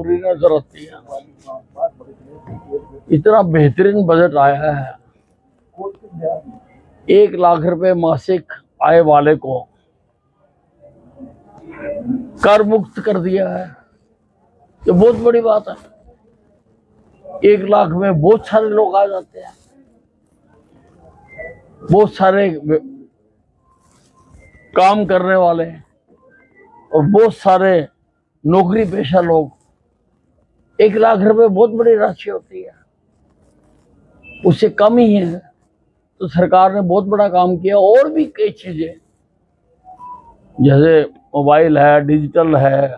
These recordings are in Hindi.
पूरी नजर आती है। इतना बेहतरीन बजट आया है, 1 लाख रुपए मासिक आय वाले को कर मुक्त कर दिया है। ये बहुत बड़ी बात है। 1 लाख में बहुत सारे लोग आ जाते हैं, बहुत सारे काम करने वाले और बहुत सारे नौकरी पेशा लोग। 1 लाख रुपए बहुत बड़ी राशि होती है, उससे कम ही है तो सरकार ने बहुत बड़ा काम किया। और भी कई चीजें जैसे मोबाइल है, डिजिटल है,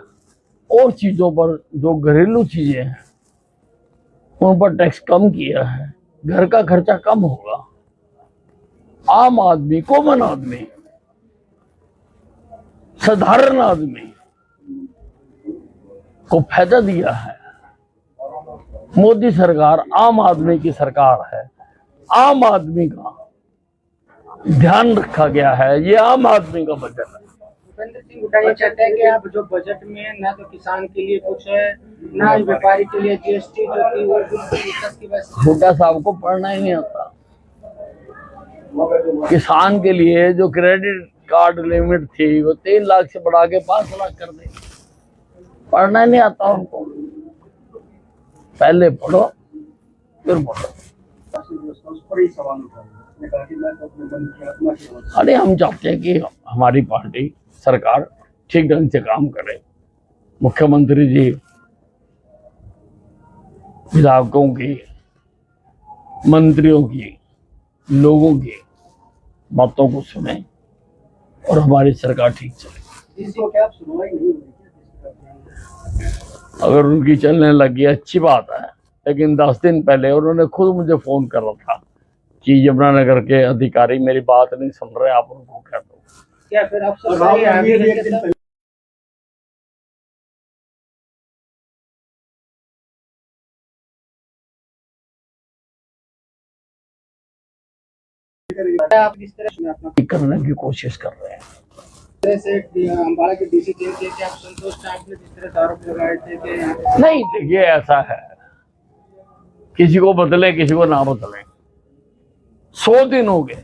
और चीजों पर जो घरेलू चीजें हैं उन पर टैक्स कम किया है। घर का खर्चा कम होगा। आम आदमी, कॉमन आदमी, साधारण आदमी को फायदा दिया है। मोदी सरकार आम आदमी की सरकार है। आम आदमी का ध्यान रखा गया है। ये आम आदमी का बजट है। भूपेंद्र सिंह हुड्डा ये चाहते हैं कि आप जो बजट में ना तो किसान के लिए कुछ है, ना व्यापारी के लिए जीएसटी जो थी वो की बस। हुड्डा साहब को पढ़ना ही नहीं आता। किसान के लिए जो क्रेडिट कार्ड लिमिट थी वो 3 लाख से बढ़ा के 5 लाख कर दी। पढ़ना नहीं आता उनको। पहले पढ़ो फिर पढ़ो। अरे हम चाहते हैं कि हमारी पार्टी सरकार ठीक ढंग से काम करे। मुख्यमंत्री जी विधायकों की, मंत्रियों की, लोगों की बातों को सुने और हमारी सरकार ठीक चले। अगर उनकी चलने लगी अच्छी बात है, लेकिन 10 दिन पहले उन्होंने खुद मुझे फोन कर रहा था कि यमुनानगर के अधिकारी मेरी बात नहीं सुन रहे, आप उनको कह दो। क्या फिर आप जिस तरह करने की कोशिश कर रहे हैं। से अम्बाला के डीसी चेंज किए थे, आप संतुष्ट हैं? आपने जिस तरह आरोप लगाए थे कि नहीं, देखिए ऐसा है, किसी को बदले किसी को ना बदले। 100 दिन हो गए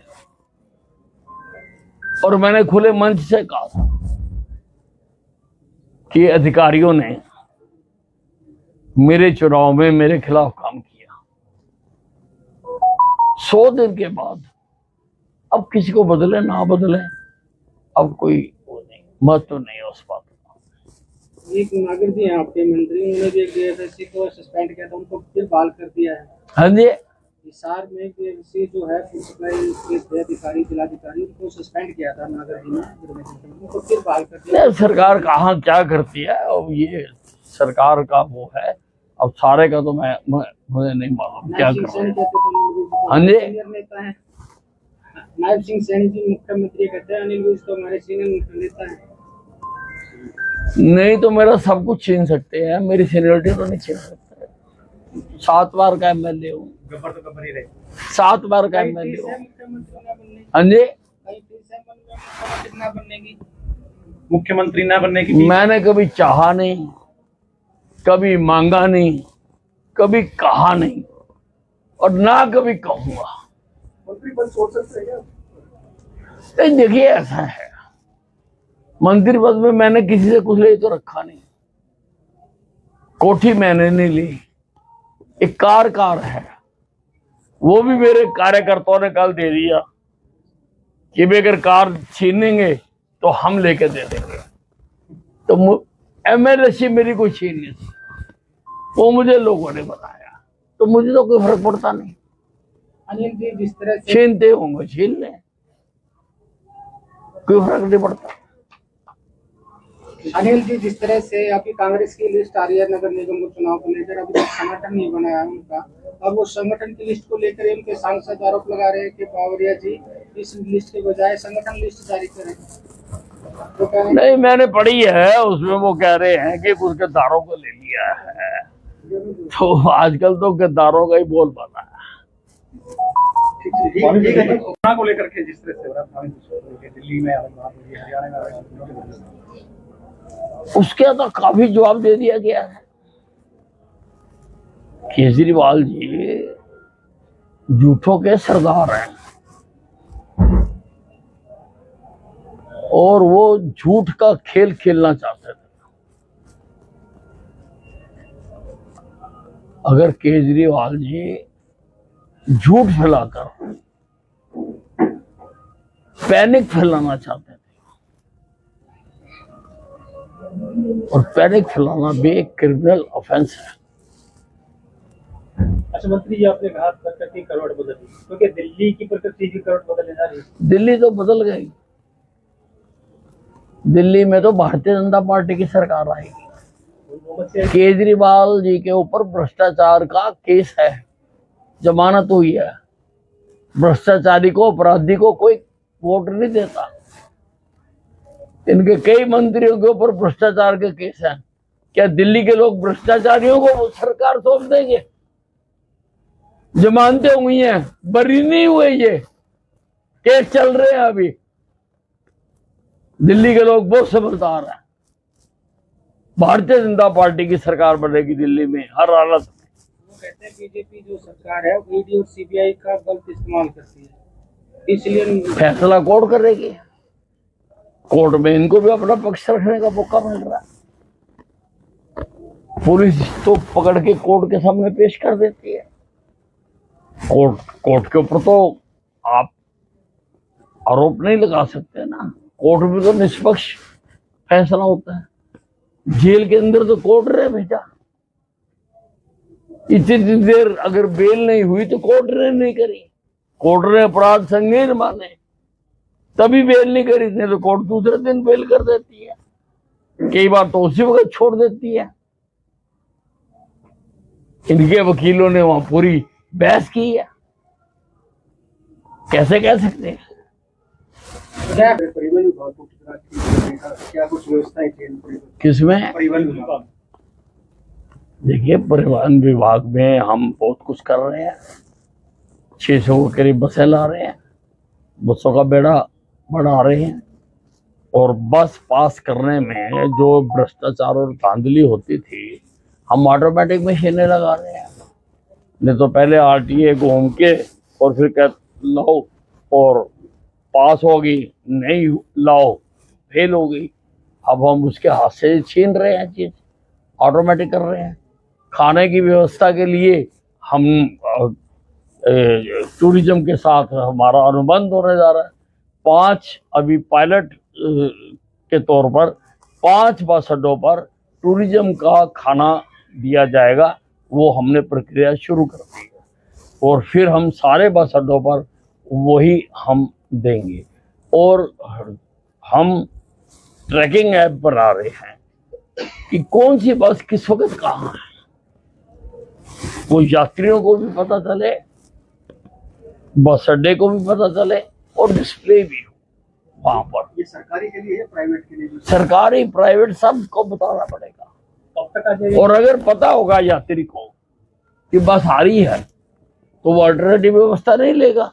और मैंने खुले मंच से कहा था कि अधिकारियों ने मेरे चुनाव में मेरे खिलाफ काम किया। 100 दिन के बाद अब किसी को बदले ना बदले, अब कोई वो नहीं, महत्व नहीं है उस बात का। एक नागर जी हैं आपके मंत्री, उन्होंने भी एक डीएफएससी को सस्पेंड किया था, उनको फिर बहाल कर दिया है। हाँ जी, हिसार में डीएफएससी जो है फूड सप्लाई के अधिकारी, जिलाधिकारी, उनको सस्पेंड किया था नागर जी ने, उनको फिर बहाल कर दिया। सरकार कहाँ क्या करती है, अब ये सरकार का वो है। अब सारे का तो मुझे नहीं मालूम क्या कर रहे हैं। हाँ जी, नेता है नायब सिंह सैनी जी, मुख्यमंत्री कहते हैं अनिल विज तो हमारे सीनियर नेता है। नहीं तो मेरा सब कुछ छीन सकते हैं, मेरी सीनियरिटी तो नहीं छीन सकते। 7 बार का एमएलए हूँ। गब्बर तो गब्बर ही रहे। 7 बार का एमएलए हूँ। हाँ जी, मुख्यमंत्री ना बनने की मैंने कभी चाहा नहीं, कभी मांगा नहीं, कभी कहा नहीं और ना कभी कहूंगा। मंत्री पद छोड़ सकते हैं? देखिए ऐसा है, मंत्री पद में मैंने किसी से कुछ ले तो रखा नहीं, कोठी मैंने नहीं ली। एक कार है, वो भी मेरे कार्यकर्ताओं ने कल दे दिया कि भी अगर कार छीनेंगे तो हम लेके दे देंगे। तो एमएलए मेरी कोई छीन नहीं सकती, वो मुझे लोगों ने बताया, तो मुझे तो कोई फर्क पड़ता नहीं। अनिल जी जिस तरह से छीनते होंगे छीन ले, कोई फर्क नहीं पड़ता। अनिल जी जिस तरह से आपकी कांग्रेस की लिस्ट आ रही है नगर निगम को चुनाव को लेकर, अभी तक संगठन नहीं बनाया उनका, अब वो संगठन की लिस्ट को लेकर उनके सांसद आरोप लगा रहे हैं कि बावरिया जी इस लिस्ट के बजाय संगठन लिस्ट जारी करें। तो नहीं, मैंने पढ़ी है, उसमें वो कह रहे हैं कि कुछ गद्दारों को ले लिया है, तो आजकल तो गद्दारों का ही बोल बना है। कोरोना को लेकर के जिस तरह से दिल्ली में, हरियाणा में, उसके तो काफी जवाब दे दिया गया है। केजरीवाल जी झूठों के सरदार हैं और वो झूठ का खेल खेलना चाहते थे। अगर केजरीवाल जी झूठ फैलाकर पैनिक फैलाना चाहते थे, और पैनिक फैलाना भी एक क्रिमिनल ऑफेंस है। अच्छा मंत्री जी, आपने कहा प्रकृति करवट बदली, क्योंकि दिल्ली की प्रकृति भी करवट बदलने जा रही है। दिल्ली तो बदल गई। दिल्ली में तो भारतीय जनता पार्टी की सरकार आएगी। केजरीवाल जी के ऊपर भ्रष्टाचार का केस है, जमानत हुई है। भ्रष्टाचारी को, अपराधी को कोई वोट नहीं देता। इनके कई मंत्रियों के ऊपर भ्रष्टाचार के केस हैं। क्या दिल्ली के लोग भ्रष्टाचारियों को सरकार सौंप देंगे? जमानतें हुई हैं, बरी नहीं हुए, ये केस चल रहे हैं अभी। दिल्ली के लोग बहुत समझदार हैं। भारतीय जनता पार्टी की सरकार बनेगी दिल्ली में हर हालत में। वो कहते हैं बीजेपी जो सरकार है वो ईडी और सीबीआई का गलत इस्तेमाल करती है, इसलिए फैसला कोर्ट करेगी। कोर्ट में इनको भी अपना पक्ष रखने का मौका मिल रहा है। पुलिस तो पकड़ के कोर्ट के सामने पेश कर देती है। कोर्ट के ऊपर तो आप आरोप नहीं लगा सकते ना। कोर्ट में तो निष्पक्ष फैसला होता है। जेल के अंदर तो कोर्ट रहे भेजा। इतनी देर अगर बेल नहीं हुई तो कोर्ट ने नहीं करी। कोर्ट ने अपराध संगीन माने तभी बेल नहीं करी, नहीं तो कोर्ट दूसरे दिन बेल कर देती है। कई बार तो उसी वक्त छोड़ देती है। इनके वकीलों ने वहां पूरी बहस की है। कैसे कह सकते हैं? परिवहन विभाग को क्या कुछ व्यवस्थाएं थी? किसमें? परिवहन विभाग। देखिए, परिवहन विभाग में हम बहुत कुछ कर रहे हैं। 600 के करीब बसें ला रहे हैं, बसों का बेड़ा बढ़ा रहे हैं। और बस पास करने में जो भ्रष्टाचार और धांधली होती थी, हम ऑटोमेटिक मशीनें लगा रहे हैं। नहीं तो पहले आरटीए घूम के और फिर कह लाओ और पास होगी, नहीं लाओ फेल हो गई। अब हम उसके हाथ से छीन रहे हैं, चीज ऑटोमेटिक कर रहे हैं। खाने की व्यवस्था के लिए हम टूरिज्म के साथ हमारा अनुबंध होने जा रहा है। 5 अभी पायलट के तौर पर 5 बस अड्डों पर टूरिज्म का खाना दिया जाएगा। वो हमने प्रक्रिया शुरू कर दी है और फिर हम सारे बस अड्डों पर वही हम देंगे। और हम ट्रैकिंग ऐप बना रहे हैं कि कौन सी बस किस वक्त कहाँ है, वो यात्रियों को भी पता चले, बस अड्डे को भी पता चले और डिस्प्ले भी हो वहां पर। ये सरकारी के लिए है, प्राइवेट के लिए? सरकारी प्राइवेट सबको बताना पड़ेगा। कब तक आ जाएगा? और अगर पता होगा यात्री को कि बस आ रही है तो वो अल्टरनेटिव व्यवस्था नहीं लेगा।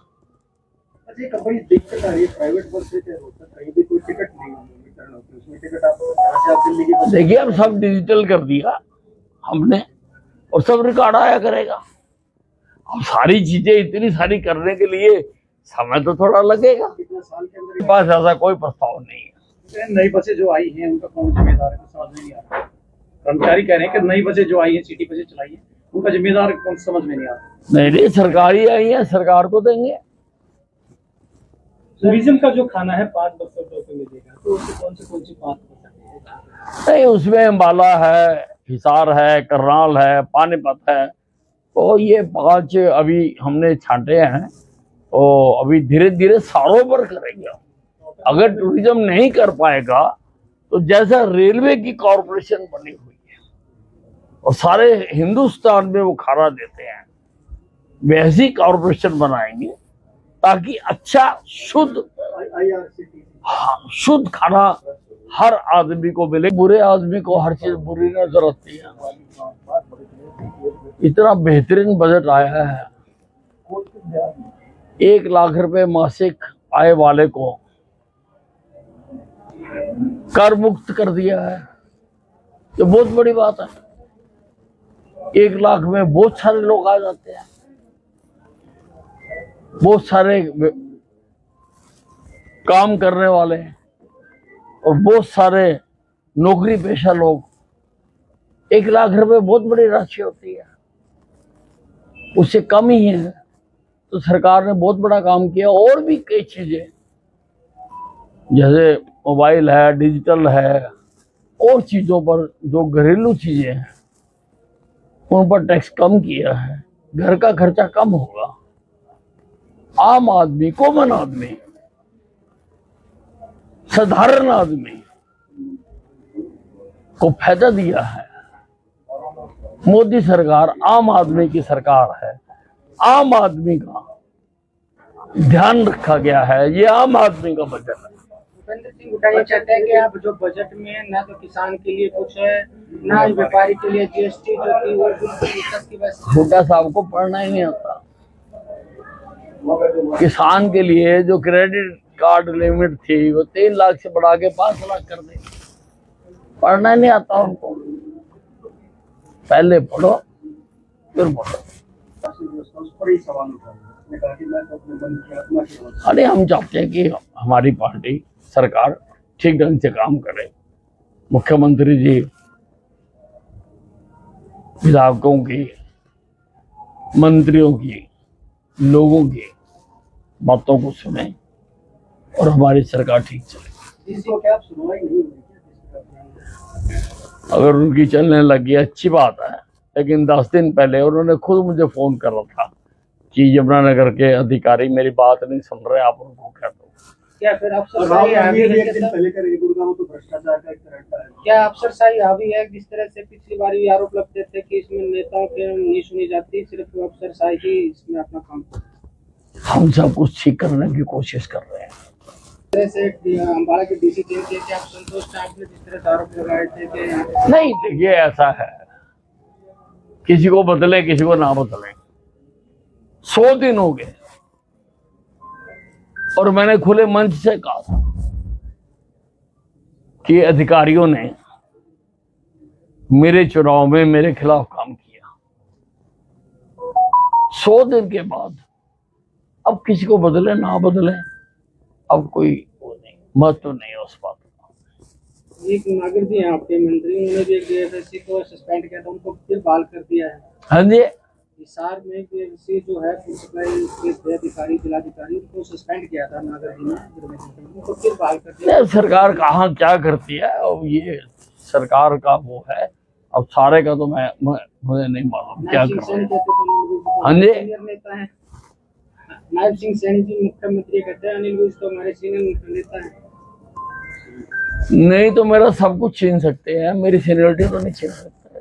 अच्छा, बड़ी दिक्कत आ रही है प्राइवेट बस से, क्या होता है कहीं भी कोई टिकट नहीं होती, उसमें टिकट आप दिल्ली की बस। देखिए, अब सब डिजिटल कर दिया हमने और सब रिकॉर्ड आया करेगा। अब सारी चीजें इतनी सारी करने के लिए समय तो थोड़ा लगेगा। कितना साल के अंदर? मेरे पास ऐसा कोई प्रस्ताव नहीं है। नई बसें जो आई हैं उनका कौन जिम्मेदार है, समझ में नहीं आ रहा। कर्मचारी कह रहे हैं कि नई बसें जो आई हैं, सिटी बसें चलाई हैं, उनका जिम्मेदार कौन, समझ में नहीं आ रहा। नहीं, सरकारी आई है, सरकार को देंगे। टूरिज्म का जो खाना है 5 बसों पे मिलेगा, तो उसमें कौन सी 5 बसें? नहीं, उसमें अम्बाला है, हिसार है, करनाल है, पानीपत है। तो ये 5 अभी हमने छांटे हैं। तो अभी धीरे धीरे सारों पर करेंगे। अगर टूरिज्म नहीं कर पाएगा तो जैसा रेलवे की कॉरपोरेशन बनी हुई है और सारे हिंदुस्तान में वो खाना देते हैं, वैसी कॉरपोरेशन बनाएंगे ताकि अच्छा शुद्ध शुद्ध खाना हर आदमी को मिले। बुरे आदमी को हर चीज बुरी नजर आती है। इतना बेहतरीन बजट आया है। 1 लाख रुपए मासिक आय वाले को कर मुक्त कर दिया है। ये बहुत बड़ी बात है। 1 लाख में बहुत सारे लोग आ जाते हैं, बहुत सारे काम करने वाले और बहुत सारे नौकरी पेशा लोग। 1 लाख रुपए बहुत बड़ी राशि होती है, उससे कम ही है। तो सरकार ने बहुत बड़ा काम किया। और भी कई चीजें जैसे मोबाइल है, डिजिटल है, और चीजों पर जो घरेलू चीजें हैं उन पर टैक्स कम किया है। घर का खर्चा कम होगा। आम आदमी, कॉमन आदमी, साधारण आदमी को फायदा दिया है। मोदी सरकार आम आदमी की सरकार है। आम आदमी का ध्यान रखा गया है। ये आम आदमी का बजट है। भूपेंद्र सिंह हुड्डा ये कहते हैं कि आप जो बजट में ना तो किसान के लिए कुछ है, ना ही व्यापारी के लिए जीएसटी जो थी वो की बस। हुड्डा साहब को पढ़ना ही नहीं आता। किसान के लिए जो क्रेडिट कार्ड लिमिट थी वो 3 लाख से बढ़ा के 5 लाख कर दी। पढ़ना ही नहीं आता उनको। पहले पढ़ो फिर पढ़ो। अरे हम चाहते हैं कि हमारी पार्टी सरकार ठीक ढंग से काम करे। मुख्यमंत्री जी विधायकों की, मंत्रियों की, लोगों की बातों को सुने और हमारी सरकार ठीक चले। इसको क्या आप सुनवाई नहीं होगी? अगर उनकी चलने लगी अच्छी बात है, लेकिन 10 दिन पहले उन्होंने खुद मुझे फोन कर रहा था कि यमुनानगर के अधिकारी मेरी बात नहीं सुन रहे, आप उनको कह दो। क्या फिर अफसरशाही हावी है? क्या अफसरशाही हावी है? जिस तरह से पिछली बार ये आरोप लगते थे कि इसमें नेताओं की नहीं सुनी जाती, सिर्फ अफसरशाही ही इसमें अपना काम करती है। हम सब कुछ ठीक करने की कोशिश कर रहे हैं। जैसे अम्बाला के डीसी थे कि आप संतुष्ट हैं? आपने जिस तरह से आरोप लगाए थे कि नहीं, देखिए ऐसा है, किसी को बदले किसी को ना बदले। 100 दिन हो गए और मैंने खुले मंच से कहा था कि अधिकारियों ने मेरे चुनाव में मेरे खिलाफ काम किया। 100 दिन के बाद अब किसी को बदले ना बदले, अब कोई वो नहीं, महत्व नहीं है उस बात का। एक नागर जी हैं आपके मंत्री, उन्होंने भी एक डीएफएससी को सस्पेंड किया था, उनको फिर बहाल कर दिया है। हाँ जी, हिसार में डीएफएससी जो है फूड सप्लाई के अधिकारी, जिलाधिकारी, उनको सस्पेंड किया था नागर जी ने, उनको फिर बहाल कर दिया। सरकार कहाँ क्या करती है, अब ये सरकार का वो है। अब सारे का तो मुझे नहीं मालूम क्या कर रहे हैं। हाँ जी, सीनियर नेता है नायब सिंह सैनी जी, मुख्यमंत्री कहते हैं अनिल विज तो हमारे सीनियर नेता है। नहीं तो मेरा सब कुछ छीन सकते हैं, मेरी सीनियरिटी तो नहीं छीन सकते।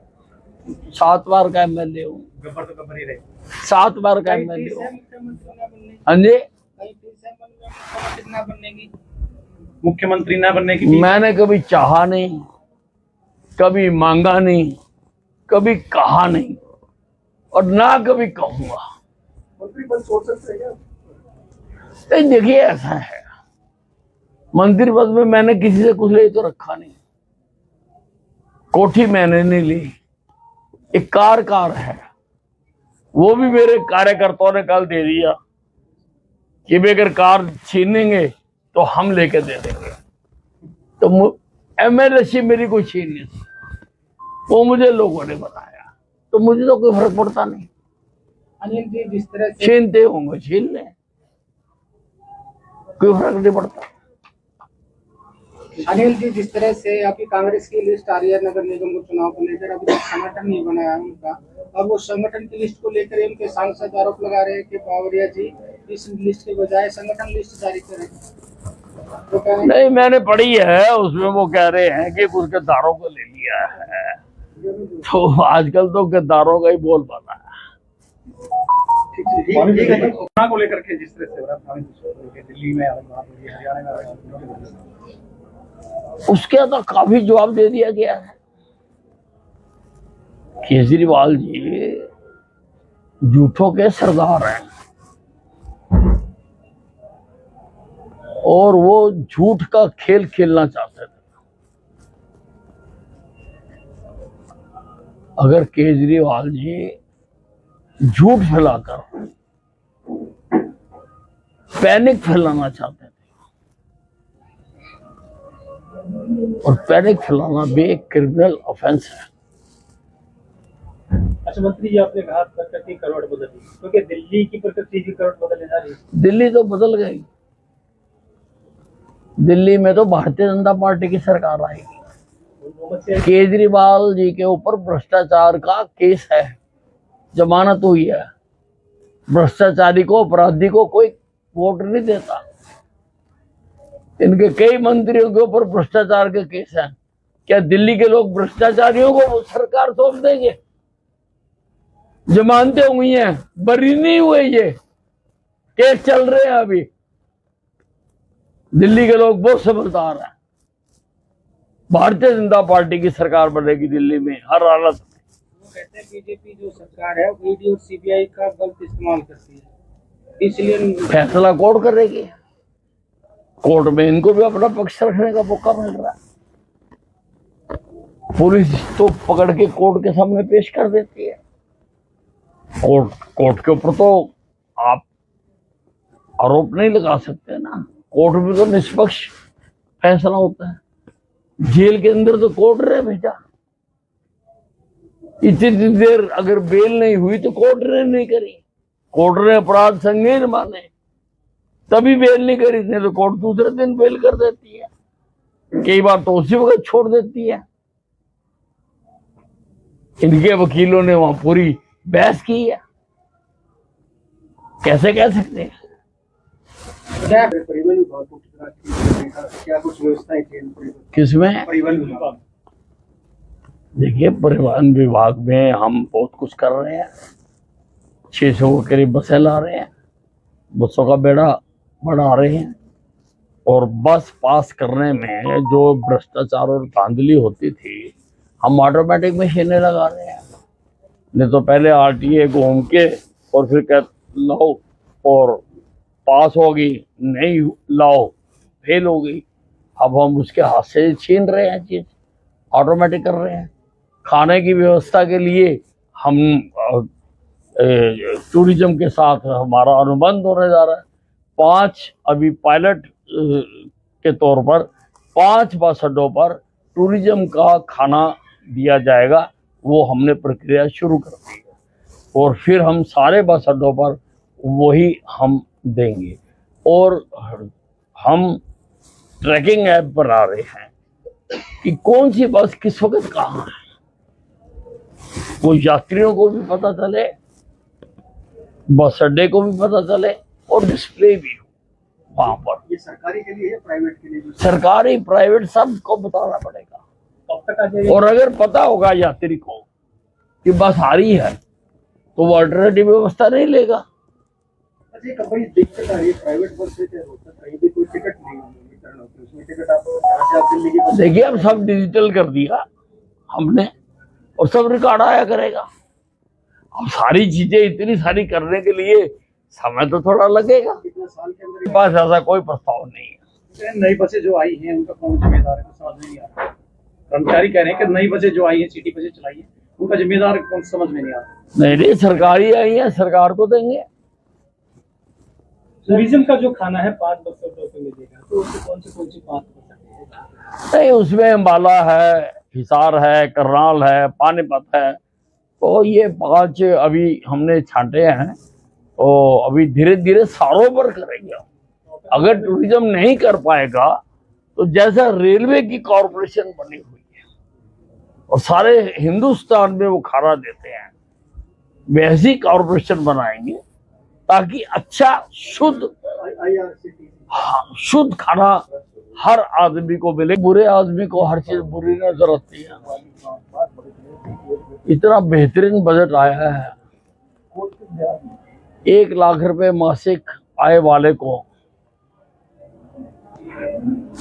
7 बार का एमएलए हूँ, गब्बर तो गब्बर ही रहे। 7 बार का एमएलए हूँ। मुख्यमंत्री ना बनने, हाँ जी, मुख्यमंत्री ना बनने की मैंने कभी चाहा नहीं, कभी मांगा नहीं, कभी कहा नहीं और ना कभी कहूंगा। मंत्री पद छोड़ सकते हैं तो देखिए ऐसा है, मंत्री पद में मैंने किसी से कुछ ले तो रखा नहीं, कोठी मैंने नहीं ली। एक कार है, वो भी मेरे कार्यकर्ताओं ने कल दे दिया कि वे अगर कार छीनेंगे तो हम लेके दे देंगे। तो एमएलए मेरी कोई छीन नहीं थी, वो मुझे लोगों ने बताया, तो मुझे तो कोई फर्क पड़ता नहीं। अनिल जी जिस तरह से छीनते होंगे छीन लें, कोई फर्क नहीं पड़ता। अनिल जी जिस तरह से आपकी कांग्रेस की लिस्ट आ रही है नगर निगम को चुनाव को लेकर, अभी तक संगठन नहीं बनाया है उनका, और वो संगठन की लिस्ट को लेकर उनके सांसद आरोप लगा रहे हैं कि बावरिया जी इस लिस्ट के बजाय संगठन लिस्ट जारी करें। तो नहीं, मैंने पढ़ी है, उसमें वो कह रहे हैं कि कुछ गद्दारों को ले लिया है। तो आजकल तो गद्दारों का ही बोल पाता है। कोरोना को लेकर के जिस तरह से हो रहा है दिल्ली में, हरियाणा में, उसके तो काफी जवाब दे दिया गया है। केजरीवाल जी झूठों के सरदार हैं और वो झूठ का खेल खेलना चाहते थे। अगर केजरीवाल जी झूठ फैलाकर पैनिक फैलाना चाहते थे, और पैनिक फैलाना भी एक क्रिमिनल ऑफेंस है। अच्छा मंत्री जी, आपने कहा प्रकृति करवट बदली, क्योंकि दिल्ली की प्रकृति की करवट बदलने जा रही है। दिल्ली तो बदल गई। दिल्ली में तो भारतीय जनता पार्टी की सरकार आएगी। केजरीवाल जी के ऊपर भ्रष्टाचार का केस है, जमानत हुई है। भ्रष्टाचारी को, अपराधी को कोई वोट नहीं देता। इनके कई मंत्रियों के ऊपर भ्रष्टाचार के केस हैं। क्या दिल्ली के लोग भ्रष्टाचारियों को सरकार सौंप देंगे? जमानतें हुई हैं, बरी नहीं हुए, ये केस चल रहे हैं अभी। दिल्ली के लोग बहुत समझदार हैं। भारतीय जनता पार्टी की सरकार बनेगी दिल्ली में हर हालत में। वो कहते हैं बीजेपी जो सरकार है ईडी और सीबीआई का गलत इस्तेमाल करती है, इसलिए फैसला कोर्ट करेगी। कोर्ट में इनको भी अपना पक्ष रखने का मौका मिल रहा है। पुलिस तो पकड़ के कोर्ट के सामने पेश कर देती है। कोर्ट के ऊपर तो आप आरोप नहीं लगा सकते ना। कोर्ट में तो निष्पक्ष फैसला होता है। जेल के अंदर तो कोर्ट रहे भेजा। इतनी देर अगर बेल नहीं हुई तो कोर्ट ने नहीं करी। कोर्ट ने अपराध संगीन माने तभी बेल नहीं करी, नहीं तो कोर्ट दूसरे दिन बेल कर देती है। कई बार तो उसी वक्त छोड़ देती है। इनके वकीलों ने वहां पूरी बहस की है। कैसे कह सकते हैं? परिवहन विभाग को क्या कुछ व्यवस्थाएं थी? किसमें? परिवहन विभाग। देखिए, परिवहन विभाग में हम बहुत कुछ कर रहे हैं। 600 के करीब बसें ला रहे हैं, बसों का बेड़ा बढ़ा रहे हैं। और बस पास करने में जो भ्रष्टाचार और धांधली होती थी, हम ऑटोमेटिक मशीनें लगा रहे हैं। नहीं तो पहले आरटीए घूम के और फिर कह लाओ और पास होगी, नहीं लाओ फेल हो गई। अब हम उसके हाथ से छीन रहे हैं, चीज ऑटोमेटिक कर रहे हैं। खाने की व्यवस्था के लिए हम टूरिज्म के साथ हमारा अनुबंध होने जा रहा है। 5 अभी पायलट के तौर पर 5 बस अड्डों पर टूरिज्म का खाना दिया जाएगा। वो हमने प्रक्रिया शुरू कर दी है और फिर हम सारे बस अड्डों पर वही हम देंगे। और हम ट्रैकिंग ऐप बना रहे हैं कि कौन सी बस किस वक्त कहाँ है, वो यात्रियों को भी पता चले, बस अड्डे को भी पता चले और डिस्प्ले भी हो वहां पर। ये सरकारी के लिए है, प्राइवेट के लिए? सरकारी प्राइवेट सबको बताना पड़ेगा। कब तक आ जाएगा? और अगर पता होगा यात्री को कि बस आ रही है तो वो अल्टरनेटिव व्यवस्था नहीं लेगा। अच्छा, एक बड़ी दिक्कत आ रही है प्राइवेट बस से, कहीं भी कोई टिकट नहीं वितरण होती, उसमें टिकट आप दिल्ली की बस। देखिए, अब सब डिजिटल कर दिया हमने और सब रिकॉर्ड आया करेगा। अब सारी चीजें इतनी सारी करने के लिए समय तो थोड़ा लगेगा। कितना साल के अंदर? मेरे पास ऐसा कोई प्रस्ताव नहीं है। नई बसें जो आई हैं उनका कौन जिम्मेदार है, समझ में नहीं आ रहा। कर्मचारी कह रहे हैं कि नई बसें जो आई हैं, सिटी बसें चलाई हैं, उनका जिम्मेदार कौन, समझ में नहीं आ रहा। नहीं, सरकारी आई है, सरकार को देंगे। टूरिज्म का जो खाना है 5 बसों पे मिलेगा, तो उसमें कौन सी 5 बसें? नहीं, उसमें अम्बाला है, हिसार है, करनाल है, पानीपत है। तो ये 5 अभी हमने छांटे हैं। तो अभी धीरे धीरे सारों पर करेंगे। अगर टूरिज्म नहीं कर पाएगा तो जैसा रेलवे की कॉरपोरेशन बनी हुई है और सारे हिंदुस्तान में वो खाना देते हैं, वैसी कॉरपोरेशन बनाएंगे ताकि अच्छा शुद्ध शुद्ध खाना हर आदमी को मिले। बुरे आदमी को हर चीज बुरी नजर आती है। इतना बेहतरीन बजट आया है। 1 लाख रुपए मासिक आय वाले को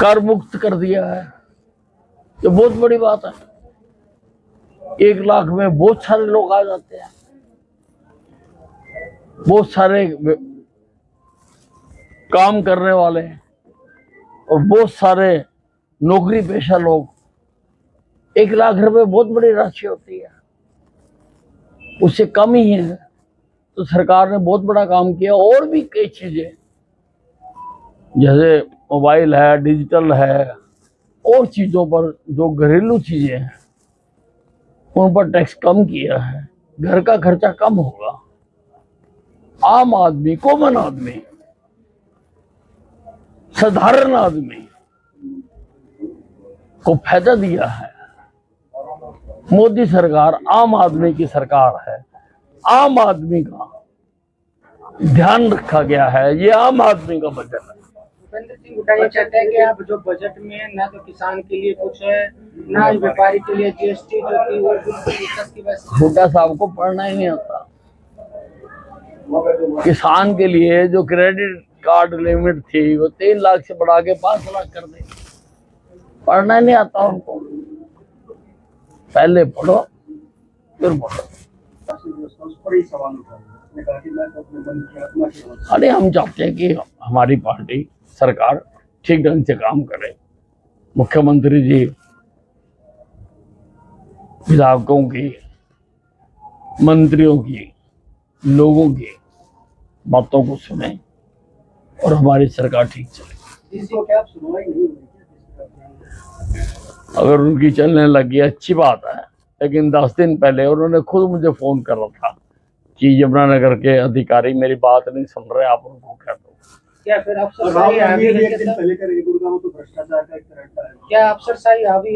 कर मुक्त कर दिया है। ये बहुत बड़ी बात है। 1 लाख में बहुत सारे लोग आ जाते हैं। बहुत सारे काम करने वाले और बहुत सारे नौकरी पेशा लोग। 1 लाख रुपए बहुत बड़ी राशि होती है। उससे कम ही है। तो सरकार ने बहुत बड़ा काम किया। और भी कई चीजें जैसे मोबाइल है, डिजिटल है, और चीजों पर जो घरेलू चीजें हैं उन पर टैक्स कम किया है। घर का खर्चा कम होगा। आम आदमी, कॉमन आदमी, साधारण आदमी को फायदा दिया है। मोदी सरकार आम आदमी की सरकार है। आम आदमी का ध्यान रखा गया है। ये आम आदमी का बजट है। भूपेंद्र सिंह हुड्डा ये कहते हैं कि आप जो बजट में ना तो किसान के लिए कुछ है, ना ही व्यापारी के लिए जीएसटी जो थी वो बिल्कुल विकास की वजह से। हुड्डा साहब को पढ़ना ही नहीं आता। किसान के लिए जो क्रेडिट कार्ड लिमिट थी वो 3 लाख से बढ़ा के 5 लाख कर दी। पढ़ना नहीं आता उनको। पहले पढ़ो फिर पढ़ो। अरे हम चाहते हैं कि हमारी पार्टी सरकार ठीक ढंग से काम करे। मुख्यमंत्री जी विधायकों की, मंत्रियों की, लोगों की बातों को सुने और हमारी सरकार ठीक चले। अगर उनकी चलने लगी अच्छी बात है, लेकिन 10 दिन पहले उन्होंने खुद मुझे फोन कर रहा था कि यमुनानगर के अधिकारी मेरी बात नहीं सुन रहे, आप उनको कह दो। क्या फिर अफसरशाही हावी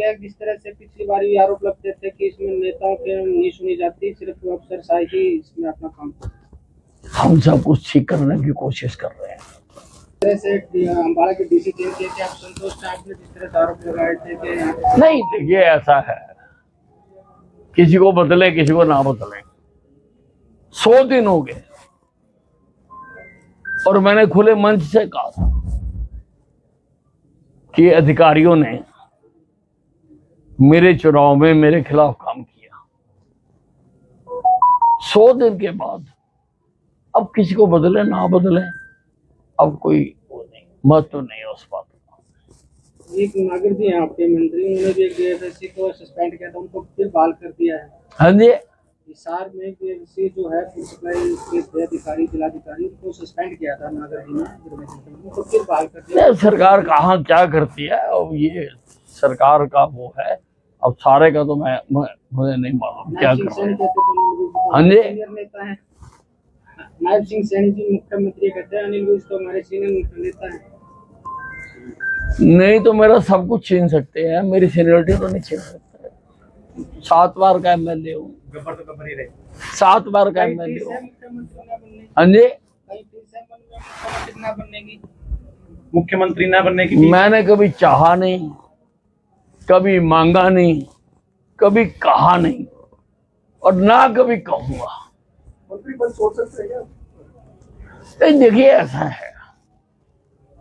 है जिस तरह से पिछली बार ये आरोप लगते थे कि इसमें नेताओं की नहीं सुनी जाती, सिर्फ अफसरशाही ही इसमें अपना काम करती। हम सब कुछ ठीक करने की कोशिश कर रहे हैं। तरह से अम्बाला के डीसी चेंज किए थे, आप संतोष ने आपने जिस तरह से आरोप लगाए थे कि नहीं, देखिए ऐसा है, किसी को बदले किसी को ना बदले। 100 दिन हो गए और मैंने खुले मंच से कहा था कि अधिकारियों ने मेरे चुनाव में मेरे खिलाफ काम किया। 100 दिन के बाद अब किसी को बदले ना बदले, अब कोई वो नहीं, महत्व नहीं है उस बात का। एक नागर जी हैं आपके मंत्री, उन्होंने भी एक DFSC को सस्पेंड किया था, उनको फिर बहाल कर दिया है। हाँ जी, हिसार में DFSC जो है फूड सप्लाई के अधिकारी, जिलाधिकारी, उनको सस्पेंड किया था नागर जी ने, उनको फिर बहाल कर दिया। सरकार कहाँ क्या करती है, अब ये सरकार का वो है। अब सारे का तो मुझे नहीं मालूम क्या कर रहे हैं। हाँ जी, सीनियर नेता है नायब सिंह सैनी जी, मुख्यमंत्री कहते हैं अनिल विज तो हमारे सीनियर नेता है। नहीं तो मेरा सब कुछ छीन सकते हैं, मेरी सीनियरिटी तो नहीं छीन सकते। 7 बार का MLA हूँ। गब्बर तो गब्बर ही रहे। 7 बार का MLA हूँ। हाँ जी, मुख्यमंत्री ना बनने की मैंने कभी चाहा नहीं, कभी मांगा नहीं, कभी कहा नहीं और ना कभी कहूंगा। मंत्री पद छोड़ सकते हैं क्या? देखिए ऐसा है,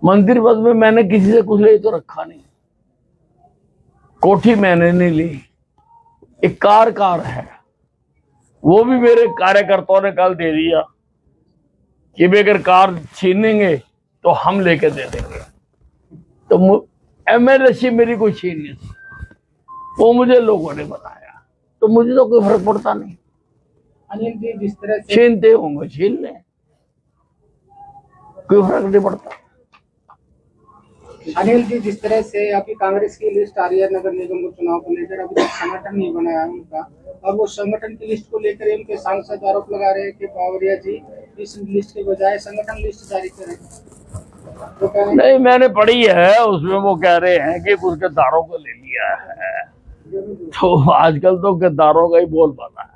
मंत्री पद में मैंने किसी से कुछ ले तो रखा नहीं, कोठी मैंने नहीं ली। एक कार है, वो भी मेरे कार्यकर्ताओं ने कल दे दिया कि भी अगर कार छीनेंगे तो हम लेके दे देंगे। तो MLA मेरी कोई छीन नहीं थी, वो मुझे लोगों ने बताया, तो मुझे तो कोई फर्क पड़ता नहीं। अनिल जी जिस तरह से छीनते होंगे छीन लें, कोई फर्क नहीं पड़ता। अनिल जी जिस तरह से आपकी कांग्रेस की लिस्ट आ रही है नगर निगम को चुनाव को लेकर, अभी तक संगठन नहीं बनाया है उनका, अब वो संगठन की लिस्ट को लेकर उनके सांसद आरोप लगा रहे हैं कि बावरिया जी इस लिस्ट के बजाय संगठन लिस्ट जारी करें। तो नहीं, मैंने पढ़ी है, उसमें वो कह रहे हैं कि कुछ गद्दारों को ले लिया है। तो आजकल तो गद्दारों का ही बोल पाता है।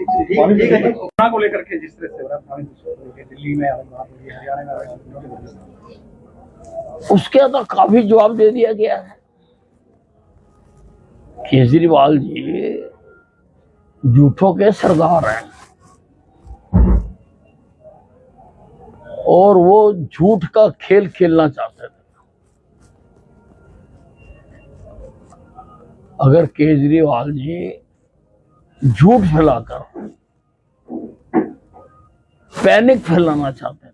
कोरोना को लेकर के जिस तरह से दिल्ली में, हरियाणा में, उसके तो काफी जवाब दे दिया गया है। केजरीवाल जी झूठों के सरदार हैं और वो झूठ का खेल खेलना चाहते थे। अगर केजरीवाल जी झूठ फैलाकर पैनिक फैलाना चाहते थे,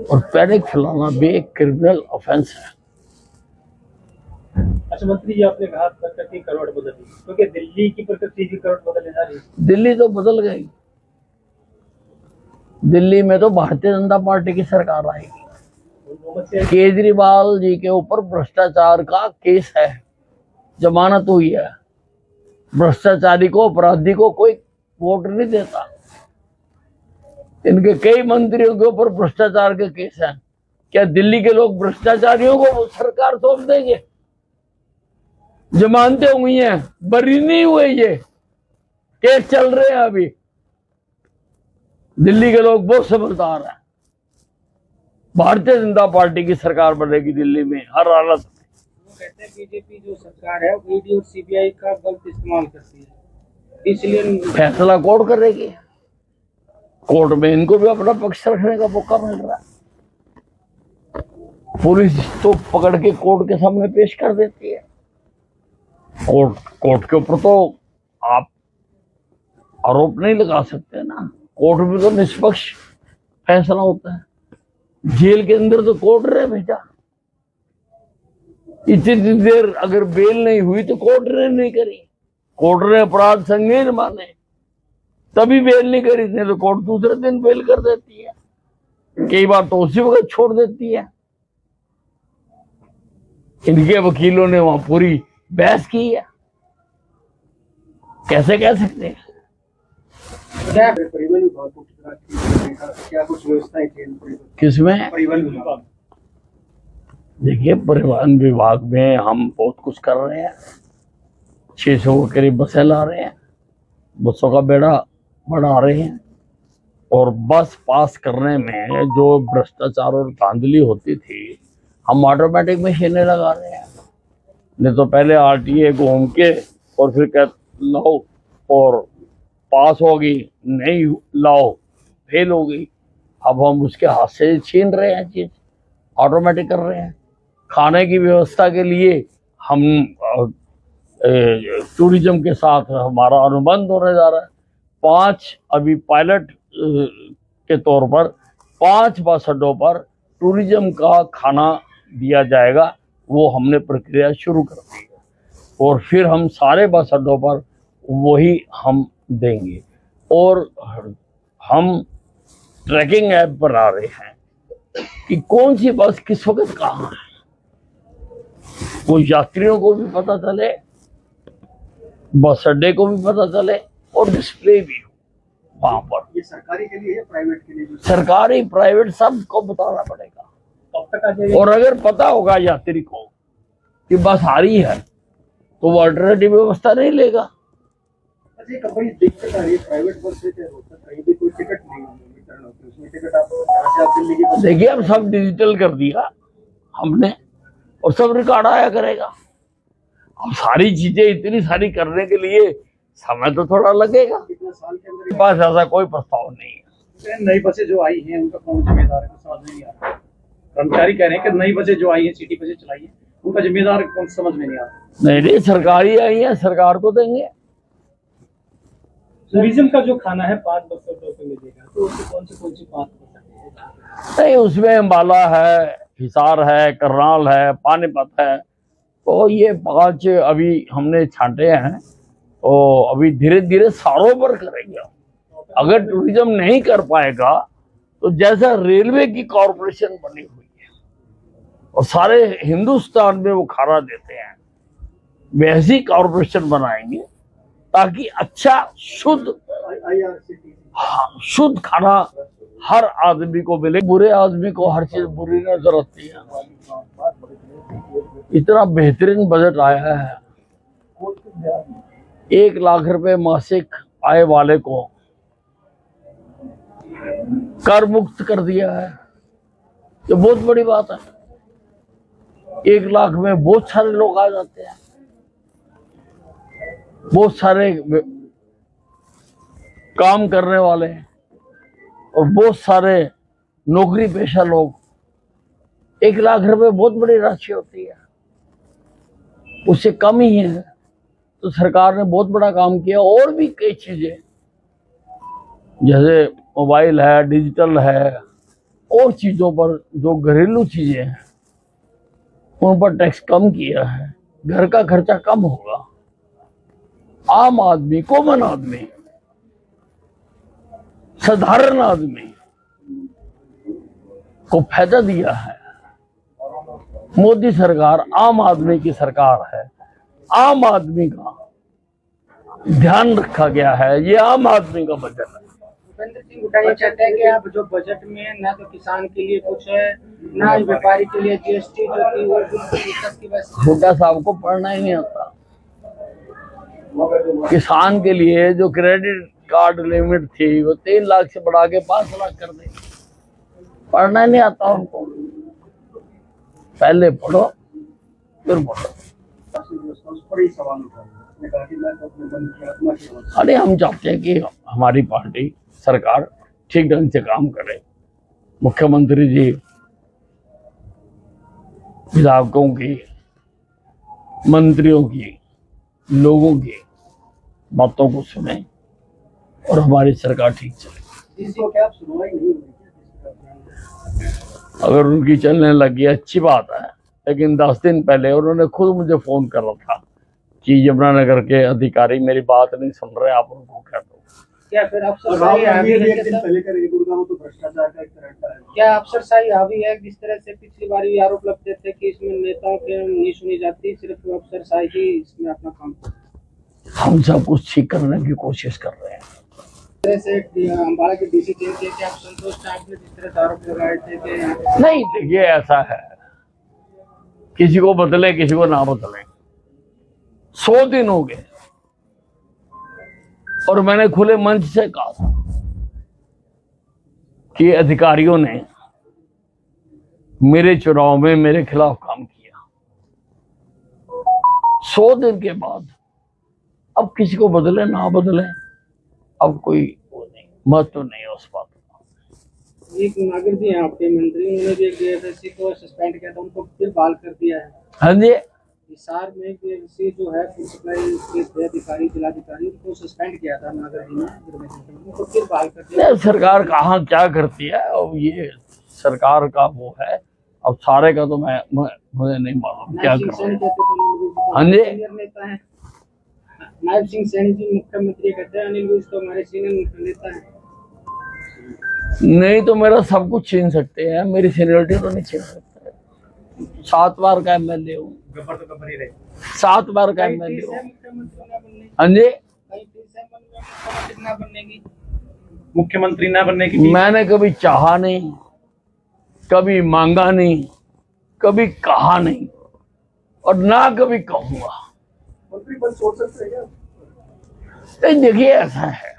और पैनिक फैलाना भी एक क्रिमिनल ऑफेंस है, अच्छा मंत्री जी, आपने कहा प्रकृति करवट बदल रही है, क्योंकि दिल्ली की प्रकृति की करवट बदलने जा रही है। दिल्ली तो बदल गई। दिल्ली में तो भारतीय जनता पार्टी की सरकार आएगी। केजरीवाल जी के ऊपर भ्रष्टाचार का केस है, जमानत हुई है। भ्रष्टाचारी को, अपराधी को कोई वोट नहीं देता। इनके कई मंत्रियों के ऊपर भ्रष्टाचार के केस हैं। क्या दिल्ली के लोग भ्रष्टाचारियों को सरकार सौंप देंगे? जमानतें हुई हैं, बरी नहीं हुए, ये केस चल रहे हैं अभी। दिल्ली के लोग बहुत समझदार हैं। भारतीय जनता पार्टी की सरकार बनेगी दिल्ली में हर हालत में। वो कहते हैं बीजेपी जो सरकार है वो ईडी और सीबीआई का गलत इस्तेमाल करती है, इसलिए फैसला कोर्ट करेगी। कोर्ट में इनको भी अपना पक्ष रखने का मौका मिल रहा है। पुलिस तो पकड़ के कोर्ट के सामने पेश कर देती है। कोर्ट के ऊपर तो आप आरोप नहीं लगा सकते ना। कोर्ट में तो निष्पक्ष फैसला होता है। जेल के अंदर तो कोर्ट रहे भेजा। इतनी देर अगर बेल नहीं हुई तो कोर्ट ने नहीं करी। कोर्ट ने अपराध संगीन माने तभी बेल नहीं करी, नहीं तो कोर्ट दूसरे दिन बेल कर देती है। कई बार तो उसी वक्त छोड़ देती है। इनके वकीलों ने वहां पूरी बहस की है। कैसे कह सकते हैं? क्या परिवहन विभाग को क्या कुछ व्यवस्थाएं थी? किसमें? परिवहन विभाग। देखिए, परिवहन विभाग में हम बहुत कुछ कर रहे हैं। 600 के करीब बसें ला रहे हैं, बसों का बेड़ा बढ़ा रहे हैं। और बस पास करने में जो भ्रष्टाचार और धांधली होती थी, हम ऑटोमेटिक मशीनें लगा रहे हैं। नहीं तो पहले आरटीए घूम के और फिर कह लाओ और पास होगी, नहीं लाओ फेल हो गई। अब हम उसके हाथ से छीन रहे हैं, चीज ऑटोमेटिक कर रहे हैं। खाने की व्यवस्था के लिए हम टूरिज्म के साथ हमारा अनुबंध होने जा रहा है। 5 अभी पायलट के तौर पर 5 बस अड्डों पर टूरिज्म का खाना दिया जाएगा। वो हमने प्रक्रिया शुरू कर दी है और फिर हम सारे बस अड्डों पर वही हम देंगे। और हम ट्रैकिंग ऐप बना रहे हैं कि कौन सी बस किस वक्त कहाँ है, वो यात्रियों को भी पता चले, बस अड्डे को भी पता चले और डिस्प्ले भी हो वहां पर। ये सरकारी के लिए है, प्राइवेट के लिए? सरकारी प्राइवेट सबको बताना पड़ेगा। कब तक आ जाएगा? और अगर पता होगा यात्री को कि बस आ रही है तो वो अल्टरनेटिव व्यवस्था नहीं लेगा। अच्छा, बड़ी दिक्कत आ रही है प्राइवेट बस से, कहीं भी कोई टिकट नहीं रिटर्न होती, उसमें टिकट आप दिल्ली की बस। देखिए, अब सब डिजिटल कर दिया हमने और सब रिकॉर्ड आया करेगा। अब सारी चीजें इतनी सारी करने के लिए समय तो थोड़ा लगेगा। कितना साल के अंदर? मेरे पास ऐसा कोई प्रस्ताव नहीं है। नई बसें जो आई हैं उनका कौन जिम्मेदार है, कुछ समझ नहीं आ रहा। कर्मचारी कह रहे हैं कि नई बसें जो आई हैं, सिटी बसें चलाई हैं, उनका जिम्मेदार कौन, समझ में नहीं आ रहा। नहीं, सरकारी आई है, सरकार को देंगे। टूरिज्म का जो खाना है 5 बसों पे मिलेगा, तो उसमें कौन सी 5 बसें? नहीं, उसमें अम्बाला है, हिसार है, करनाल है, पानीपत है। तो ये 5 अभी हमने छांटे हैं। तो अभी धीरे धीरे सारों पर करेंगे। अगर टूरिज्म नहीं कर पाएगा तो जैसा रेलवे की कॉरपोरेशन बनी हुई है और सारे हिंदुस्तान में वो खाना देते हैं, वैसी कॉरपोरेशन बनाएंगे ताकि अच्छा शुद्ध शुद्ध खाना हर आदमी को मिले। बुरे आदमी को हर चीज बुरी नजर आती है। इतना बेहतरीन बजट आया है। 1 लाख रुपए मासिक आय वाले को कर मुक्त कर दिया है। ये बहुत बड़ी बात है। 1 लाख में बहुत सारे लोग आ जाते हैं। बहुत सारे काम करने वाले और बहुत सारे नौकरी पेशा लोग। 1 लाख रुपए बहुत बड़ी राशि होती है, उससे कम ही है। तो सरकार ने बहुत बड़ा काम किया। और भी कई चीजें जैसे मोबाइल है, डिजिटल है, और चीजों पर जो घरेलू चीजें हैं उन पर टैक्स कम किया है। घर का खर्चा कम होगा। आम आदमी, कॉमन आदमी, साधारण आदमी को फायदा दिया है। मोदी सरकार आम आदमी की सरकार है। आम आदमी का ध्यान रखा गया है। ये आम आदमी का बजट है। भूपेंद्र सिंह हुड्डा ये कहते हैं कि आप जो बजट में ना तो किसान के लिए कुछ है, ना व्यापारी के लिए जीएसटी जो थी वो विकास की वजह से। हुड्डा साहब को पढ़ना ही नहीं आता। किसान के लिए जो क्रेडिट कार्ड लिमिट थी वो 3 लाख से बढ़ा के 5 लाख कर दी। पढ़ना नहीं आता उनको। पहले पढ़ो फिर पढ़ो। अरे हम चाहते हैं कि हमारी पार्टी सरकार ठीक ढंग से काम करे। मुख्यमंत्री जी विधायकों की, मंत्रियों की, लोगों की बातों को सुने और हमारी सरकार ठीक चले। इसको क्या सुनवाई नहीं होगी? अगर उनकी चलने लगी अच्छी बात है, लेकिन 10 दिन पहले उन्होंने खुद मुझे फोन कर रहा था कि यमुनानगर के अधिकारी मेरी बात नहीं सुन रहे, आप उनको कह दो। क्या फिर अफसरशाही हावी है? क्या अफसरशाही हावी है? जिस तरह से पिछली बार ये आरोप लगते थे कि इसमें नेताओं की नहीं सुनी जाती, सिर्फ अफसरशाही ही इसमें अपना काम करती है। हम सब कुछ ठीक करने की कोशिश कर रहे हैं। तरह से अम्बाड़ा के डीसी चेंज किए, क्या आप संतुष्ट हैं? आपने जिस तरह से आरोप लगाए थे कि नहीं, देखिए ऐसा है, किसी को बदले किसी को ना बदले। 100 दिन हो गए और मैंने खुले मंच से कहा था कि अधिकारियों ने मेरे चुनाव में मेरे खिलाफ काम किया। 100 दिन के बाद अब किसी को बदले ना बदले, अब कोई वो नहीं, महत्व नहीं है उस बात का। एक नागरिक भी हैं आपके मंत्री, उन्होंने भी एक डीएफएससी को सस्पेंड किया था, उनको फिर बहाल कर दिया है। हाँ जी, हिसार में डीएफएससी जो है फूड सप्लाई के अधिकारी, जिलाधिकारी, उनको सस्पेंड किया था नागर जी ने, उनको फिर बहाल कर दिया। सरकार कहाँ क्या करती है, और ये सरकार का वो है। अब सारे का तो मुझे नहीं मालूम क्या कर रहे हैं। हाँ जी, नेता है नायब सिंह सैनी जी, मुख्यमंत्री कहते हैं अनिल विज तो हमारे सीनियर नेता है। नहीं तो मेरा सब कुछ छीन सकते हैं, मेरी सीनियरिटी तो नहीं छीन सकते। 7 बार का एमएलए हूँ, 7 बार का एमएलए हूँ। हाँ जी, मुख्यमंत्री ना बनने की मैंने कभी चाहा नहीं, कभी मांगा नहीं, कभी कहा नहीं और ना कभी कहूंगा। मंत्री पद छोड़ सकते हैं? देखिए ऐसा है,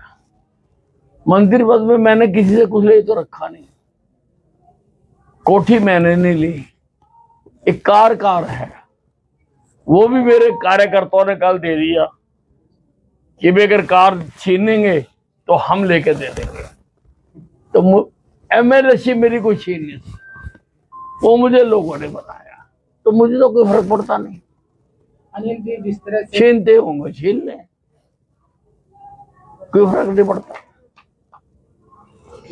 मंत्री पद में मैंने किसी से कुछ ले तो रखा नहीं, कोठी मैंने नहीं ली। एक कार है, वो भी मेरे कार्यकर्ताओं ने कल दे दिया कि अगर कार छीनेंगे तो हम लेके दे देंगे। तो एमएलए मेरी कोई छीन नहीं सकती, वो मुझे लोगों ने बताया, तो मुझे तो कोई फर्क पड़ता नहीं। अनिल जी जिस तरह से छीनते होंगे छीन लें, कोई फर्क नहीं पड़ता।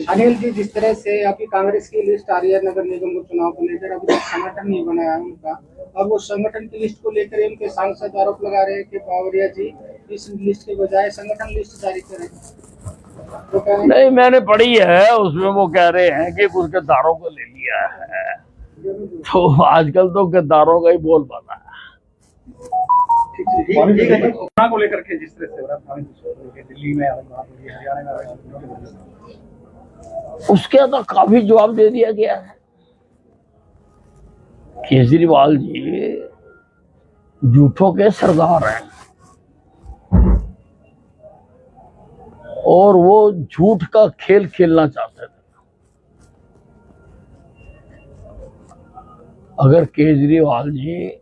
अनिल जी जिस तरह से आपकी कांग्रेस की लिस्ट आ रही है नगर निगम को चुनाव को लेकर, अभी तक संगठन नहीं बनाया उनका, अब वो संगठन की लिस्ट को लेकर उनके सांसद आरोप लगा रहे हैं कि बावरिया जी इस लिस्ट के बजाय संगठन लिस्ट जारी करें। तो नहीं, मैंने पढ़ी है, उसमें वो कह रहे हैं कि कुछ गद्दारों को ले लिया है, तो आजकल तो गद्दारों का ही बोल पाता है। कोरोना को लेकर के जिस तरह से हो रहा है दिल्ली में, हरियाणा में, उसके तो काफी जवाब दे दिया गया है। केजरीवाल जी झूठों के सरदार हैं और वो झूठ का खेल खेलना चाहते थे। अगर केजरीवाल जी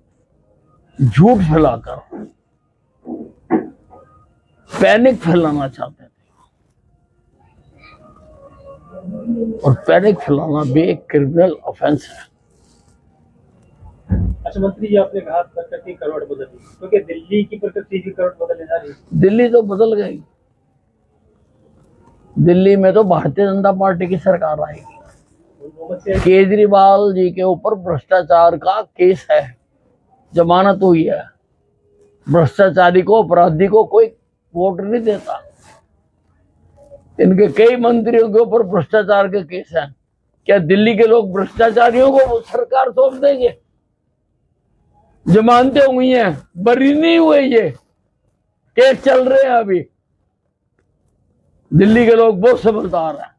झूठ फैलाकर पैनिक फैलाना चाहते थे, और पैनिक फैलाना भी एक क्रिमिनल ऑफेंस है। अच्छा मंत्री जी, आपने कहा प्रकृति करवट बदल रही, क्योंकि दिल्ली की प्रकृति भी करवट बदलने जा रही है। दिल्ली तो बदल गई, दिल्ली में तो भारतीय जनता पार्टी की सरकार आएगी। केजरीवाल जी के ऊपर भ्रष्टाचार का केस है, जमानत हुई है, भ्रष्टाचारी को, अपराधी को कोई वोट नहीं देता। इनके कई मंत्रियों के ऊपर भ्रष्टाचार के केस हैं। क्या दिल्ली के लोग भ्रष्टाचारियों को सरकार सौंप देंगे? जमानतें हुई हैं, बरी नहीं हुए, ये केस चल रहे हैं अभी। दिल्ली के लोग बहुत समझदार हैं।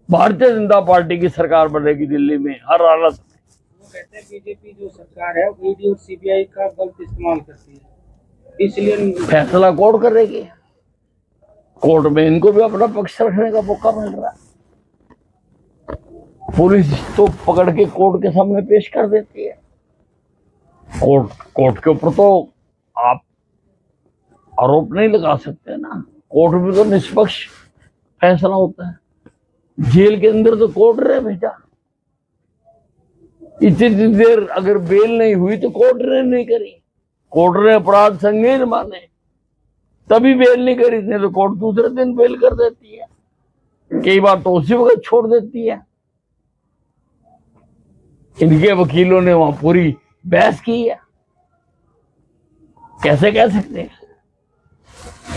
भारतीय जनता पार्टी की सरकार बनेगी दिल्ली में हर हालत में। वो कहते हैं बीजेपी जो सरकार है वो ईडी और सीबीआई का गलत इस्तेमाल करती है, इसलिए फैसला कोर्ट करेगी। कोर्ट में इनको भी अपना पक्ष रखने का मौका मिल रहा है। पुलिस तो पकड़ के कोर्ट के सामने पेश कर देती है। कोर्ट के ऊपर तो आप आरोप नहीं लगा सकते ना। कोर्ट में तो निष्पक्ष फैसला होता है। जेल के अंदर तो कोर्ट रहे भेजा। इतनी देर अगर बेल नहीं हुई तो कोर्ट ने नहीं करी। कोर्ट ने अपराध संगीन माने तभी बेल नहीं करी, नहीं तो कोर्ट दूसरे दिन बेल कर देती है। कई बार तो उसी वक्त छोड़ देती है। इनके वकीलों ने वहां पूरी बहस की है। कैसे कह सकते हैं?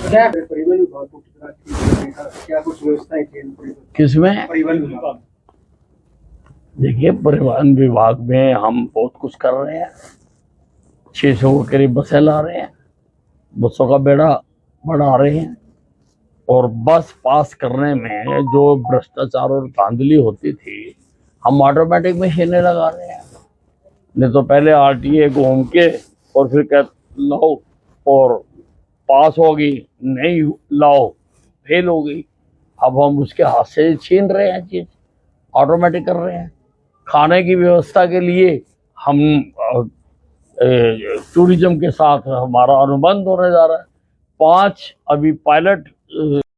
क्या परिवहन विभाग को क्या कुछ व्यवस्थाएं थी? किसमें? परिवहन विभाग। देखिए, परिवहन विभाग में हम बहुत कुछ कर रहे हैं। 600 के करीब बसें ला रहे हैं, बसों का बेड़ा बढ़ा रहे हैं। और बस पास करने में जो भ्रष्टाचार और धांधली होती थी, हम ऑटोमेटिक मशीनें लगा रहे हैं। नहीं तो पहले आरटीए घूम के और फिर कह लाओ और पास होगी, नहीं लाओ फेल हो गई। अब हम उसके हाथ से छीन रहे हैं, चीज ऑटोमेटिक कर रहे हैं। खाने की व्यवस्था के लिए हम टूरिज्म के साथ हमारा अनुबंध होने जा रहा है। 5 अभी पायलट